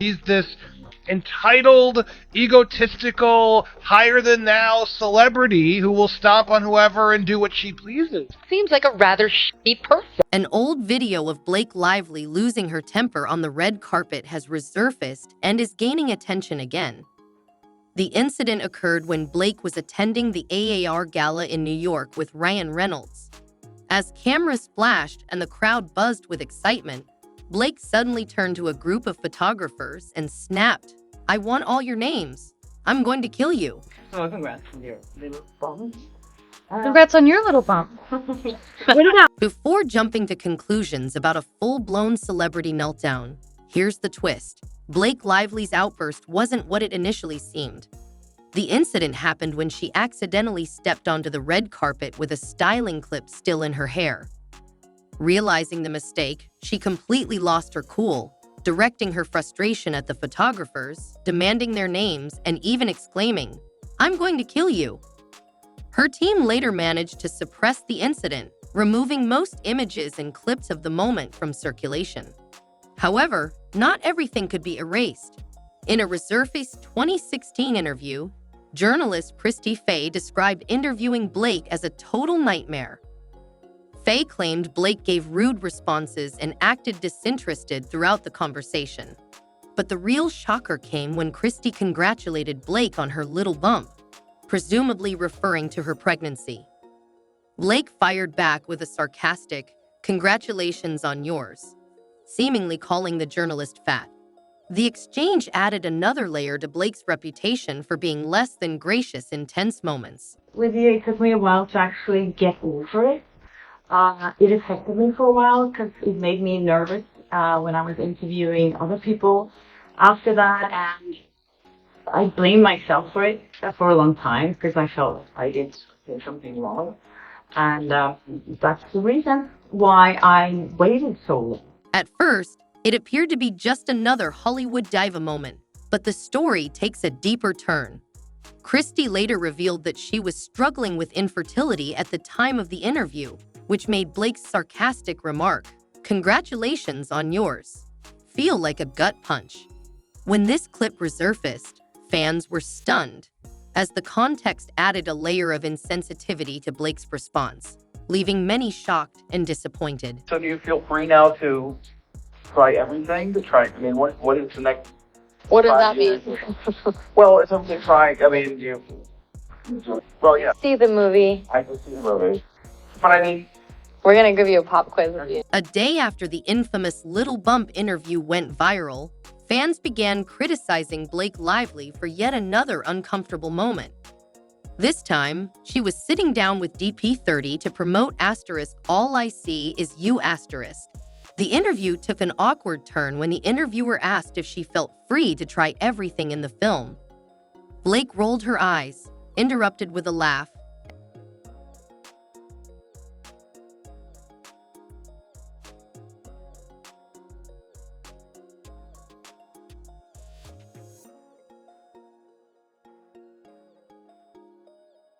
He's this entitled, egotistical, higher-than-thou celebrity who will stomp on whoever and do what she pleases. Seems like a rather shitty person. An old video of Blake Lively losing her temper on the red carpet has resurfaced and is gaining attention again. The incident occurred when Blake was attending the AAR Gala in New York with Ryan Reynolds. As cameras flashed and the crowd buzzed with excitement, Blake suddenly turned to a group of photographers and snapped, "I want all your names. I'm going to kill you." Oh, congrats on your little bump. Congrats on your little bump. Before jumping to conclusions about a full-blown celebrity meltdown, here's the twist. Blake Lively's outburst wasn't what it initially seemed. The incident happened when she accidentally stepped onto the red carpet with a styling clip still in her hair. Realizing the mistake, she completely lost her cool, directing her frustration at the photographers, demanding their names, and even exclaiming, "I'm going to kill you." Her team later managed to suppress the incident, removing most images and clips of the moment from circulation. However, not everything could be erased. In a resurfaced 2016 interview, journalist Christy Fay described interviewing Blake as a total nightmare. Fay claimed Blake gave rude responses and acted disinterested throughout the conversation. But the real shocker came when Christy congratulated Blake on her little bump, presumably referring to her pregnancy. Blake fired back with a sarcastic, "Congratulations on yours," seemingly calling the journalist fat. The exchange added another layer to Blake's reputation for being less than gracious in tense moments. With you, it took me a while to actually get over it. It affected me for a while because it made me nervous when I was interviewing other people after that, and I blamed myself for it for a long time because I felt I did something wrong, and that's the reason why I waited so long. At first, it appeared to be just another Hollywood diva moment, but the story takes a deeper turn. Christy later revealed that she was struggling with infertility at the time of the interview, which made Blake's sarcastic remark, "Congratulations on yours," feel like a gut punch. When this clip resurfaced, fans were stunned, as the context added a layer of insensitivity to Blake's response, leaving many shocked and disappointed. So do you feel free now to try everything? I mean, what is the next? What does that mean? Well, it's something trying. I mean, well, yeah, See the movie. I can see the movie. But I mean, We're gonna give you a pop quiz review. A day after the infamous Little Bump interview went viral, fans began criticizing Blake Lively for yet another uncomfortable moment. This time, she was sitting down with DP30 to promote All I See Is You *. The interview took an awkward turn when the interviewer asked if she felt free to try everything in the film. Blake rolled her eyes, interrupted with a laugh,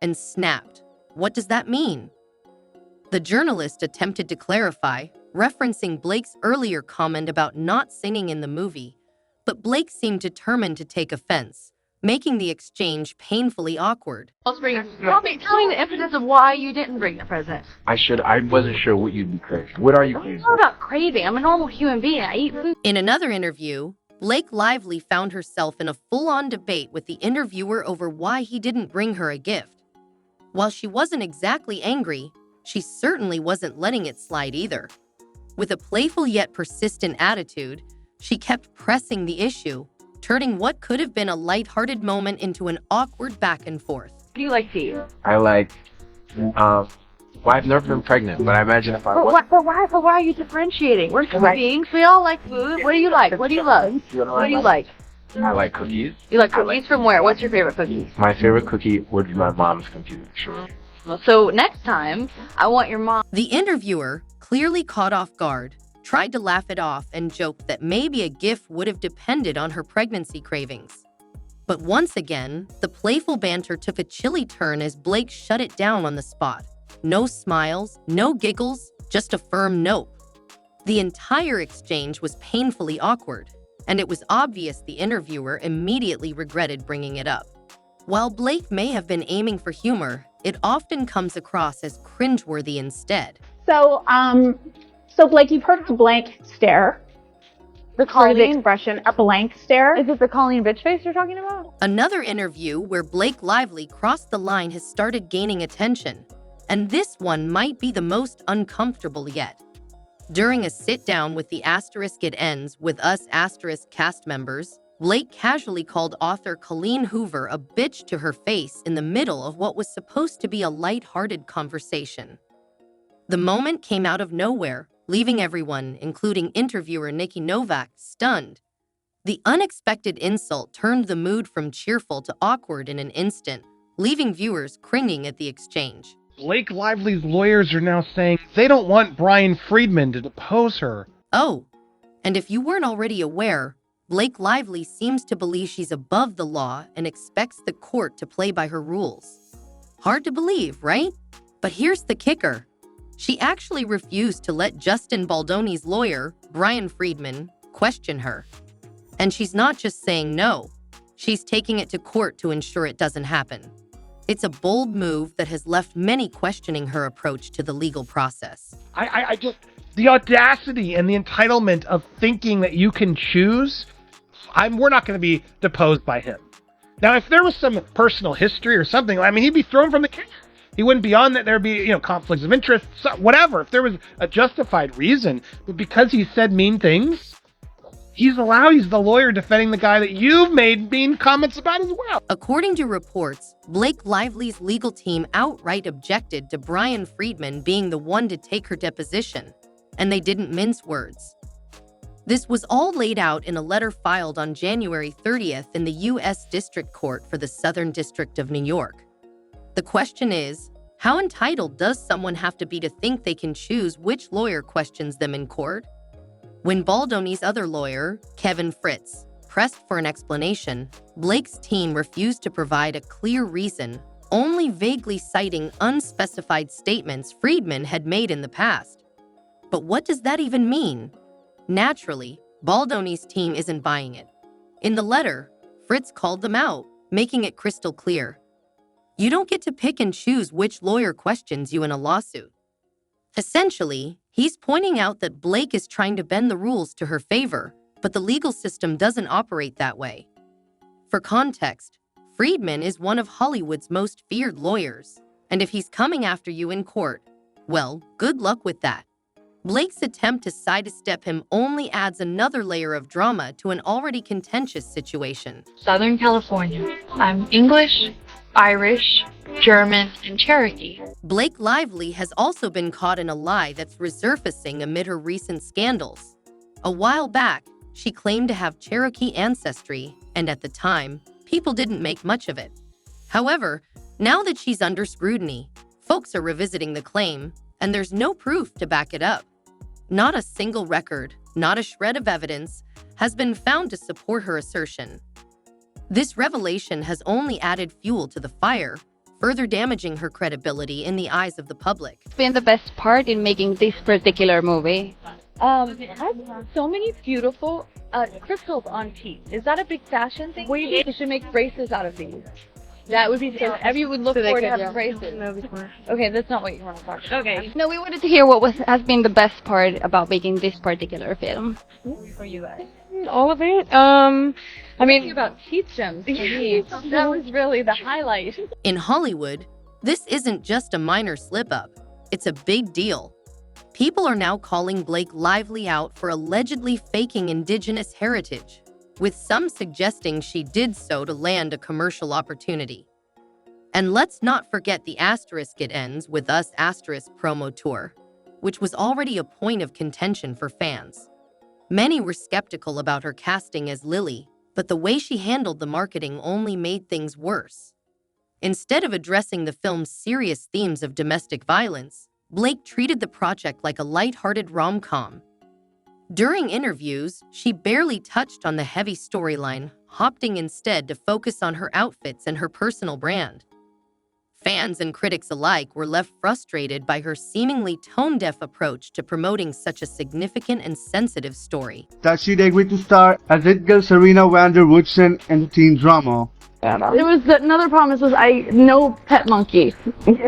and snapped, "What does that mean?" The journalist attempted to clarify, referencing Blake's earlier comment about not singing in the movie, but Blake seemed determined to take offense, making the exchange painfully awkward. Tell me the impetus of why you didn't bring the present. I wasn't sure what you'd be craving. What are you craving? I'm not craving. I'm a normal human being. I eat food. In another interview, Blake Lively found herself in a full-on debate with the interviewer over why he didn't bring her a gift. While she wasn't exactly angry, she certainly wasn't letting it slide either. With a playful yet persistent attitude, she kept pressing the issue, turning what could have been a lighthearted moment into an awkward back and forth. What do you like to eat? I like, well, I've never been pregnant, but I imagine if I was. But why are you differentiating? We're human beings. We all like food. What do you like? What do you love? What do you like? I like cookies. You like cookies from where? What's your favorite cookie? My favorite cookie would be my mom's cookie, sure. So next time, I want your mom. The interviewer, clearly caught off guard, tried to laugh it off and joked that maybe a gift would have depended on her pregnancy cravings. But once again, the playful banter took a chilly turn as Blake shut it down on the spot. No smiles, no giggles, just a firm nope. The entire exchange was painfully awkward. and it was obvious the interviewer immediately regretted bringing it up. While Blake may have been aiming for humor, it often comes across as cringeworthy instead. So Blake, you've heard of the blank stare. The Heard of the Colleen, expression, a blank stare? is it the Colleen bitch face you're talking about? Another interview where Blake Lively crossed the line has started gaining attention, and this one might be the most uncomfortable yet. During a sit-down with the Asterisk It Ends with Us Asterisk cast members, Blake casually called author Colleen Hoover a bitch to her face in the middle of what was supposed to be a light-hearted conversation. The moment came out of nowhere, leaving everyone, including interviewer Nikki Novak, stunned. The unexpected insult turned the mood from cheerful to awkward in an instant, leaving viewers cringing at the exchange. Blake Lively's lawyers are now saying they don't want Brian Friedman to depose her. Oh, and if you weren't already aware, Blake Lively seems to believe she's above the law and expects the court to play by her rules. Hard to believe, right? But here's the kicker. She actually refused to let Justin Baldoni's lawyer, Brian Friedman, question her. And she's not just saying no. She's taking it to court to ensure it doesn't happen. It's a bold move that has left many questioning her approach to the legal process. I just, the audacity and the entitlement of thinking that you can choose, we're not going to be deposed by him. Now, if there was some personal history or something, I mean, he'd be thrown from the case. He wouldn't be on that. There'd be, conflicts of interest, whatever. If there was a justified reason, but because he said mean things, he's the lawyer defending the guy that you've made mean comments about as well. According to reports, Blake Lively's legal team outright objected to Brian Friedman being the one to take her deposition, and they didn't mince words. This was all laid out in a letter filed on January 30th in the U.S. District Court for the Southern District of New York. The question is, how entitled does someone have to be to think they can choose which lawyer questions them in court? When Baldoni's other lawyer, Kevin Fritz, pressed for an explanation, Blake's team refused to provide a clear reason, only vaguely citing unspecified statements Friedman had made in the past. But what does that even mean? Naturally, Baldoni's team isn't buying it. In the letter, Fritz called them out, making it crystal clear. You don't get to pick and choose which lawyer questions you in a lawsuit. Essentially, he's pointing out that Blake is trying to bend the rules to her favor, but the legal system doesn't operate that way. For context, Friedman is one of Hollywood's most feared lawyers, and if he's coming after you in court, well, good luck with that. Blake's attempt to sidestep him only adds another layer of drama to an already contentious situation. Southern California. I'm English, Irish, German, and Cherokee. Blake Lively has also been caught in a lie that's resurfacing amid her recent scandals. A while back, she claimed to have Cherokee ancestry, and at the time, people didn't make much of it. However, now that she's under scrutiny, folks are revisiting the claim, and there's no proof to back it up. Not a single record, not a shred of evidence, has been found to support her assertion. This revelation has only added fuel to the fire, further damaging her credibility in the eyes of the public. It's been the best part in making this particular movie. I have so many beautiful crystals on teeth. Is that a big fashion thing? What do you think? They should make braces out of these. That would be so. Everyone would look forward to having braces. Okay, that's not what you want to talk about. Okay. No, we wanted to hear what has been the best part about making this particular film. For you guys. All of it. I mean, about teeth gems. That was really the highlight. In Hollywood, this isn't just a minor slip-up. It's a big deal. People are now calling Blake Lively out for allegedly faking indigenous heritage, with some suggesting she did so to land a commercial opportunity. And let's not forget the Asterisk It Ends with Us Asterisk promo tour, which was already a point of contention for fans. Many were skeptical about her casting as Lily, but the way she handled the marketing only made things worse. Instead of addressing the film's serious themes of domestic violence, Blake treated the project like a lighthearted rom-com. During interviews, she barely touched on the heavy storyline, opting instead to focus on her outfits and her personal brand. Fans and critics alike were left frustrated by her seemingly tone-deaf approach to promoting such a significant and sensitive story. That she'd agreed to star as it girl Serena van der Woodsen in the teen drama. There was another problem was no pet monkey. Hank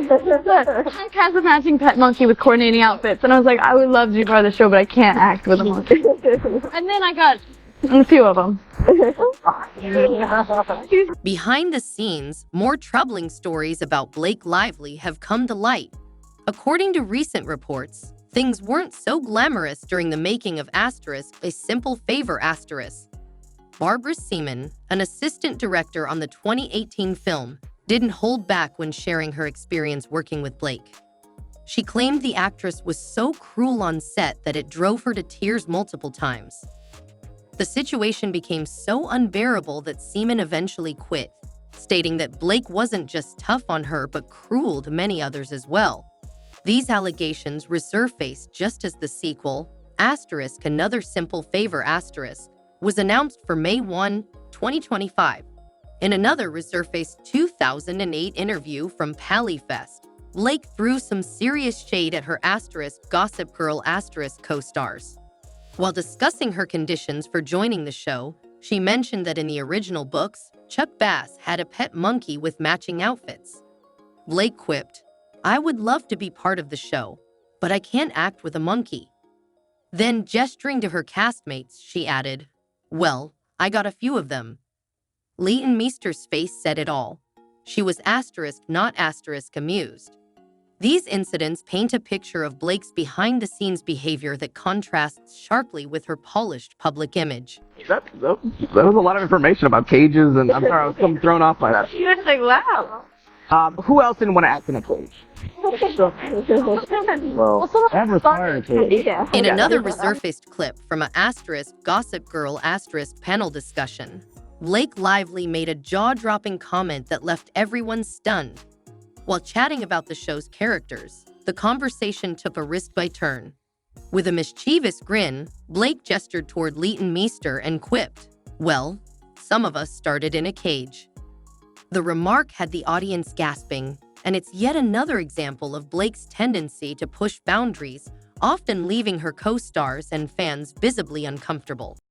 has a matching pet monkey with coordinating outfits, and I was like, I would love to be part of the show, but I can't act with a monkey. And then I got a few of them. Behind the scenes, more troubling stories about Blake Lively have come to light. According to recent reports, things weren't so glamorous during the making of *A Simple Favor*. Barbara Seaman, an assistant director on the 2018 film, didn't hold back when sharing her experience working with Blake. She claimed the actress was so cruel on set that it drove her to tears multiple times. The situation became so unbearable that Seaman eventually quit, stating that Blake wasn't just tough on her but cruel to many others as well. These allegations resurfaced just as the sequel, Another Simple Favor*, was announced for May 1, 2025. In another resurfaced 2008 interview from PallyFest, Blake threw some serious shade at her Gossip Girl co-stars. While discussing her conditions for joining the show, she mentioned that in the original books, Chuck Bass had a pet monkey with matching outfits. Blake quipped, "I would love to be part of the show, but I can't act with a monkey." Then, gesturing to her castmates, she added, "Well, I got a few of them." Leighton Meester's face said it all. She was not amused. These incidents paint a picture of Blake's behind-the-scenes behavior that contrasts sharply with her polished public image. That was a lot of information about cages, and I'm sorry, I was so thrown off by that. She was like, wow. Who else didn't want to act in a cage? In another resurfaced clip from a Gossip Girl panel discussion, Blake Lively made a jaw-dropping comment that left everyone stunned. While chatting about the show's characters, the conversation took a risk-by-turn. With a mischievous grin, Blake gestured toward Leighton Meester and quipped, "Well, some of us started in a cage." The remark had the audience gasping, and it's yet another example of Blake's tendency to push boundaries, often leaving her co-stars and fans visibly uncomfortable.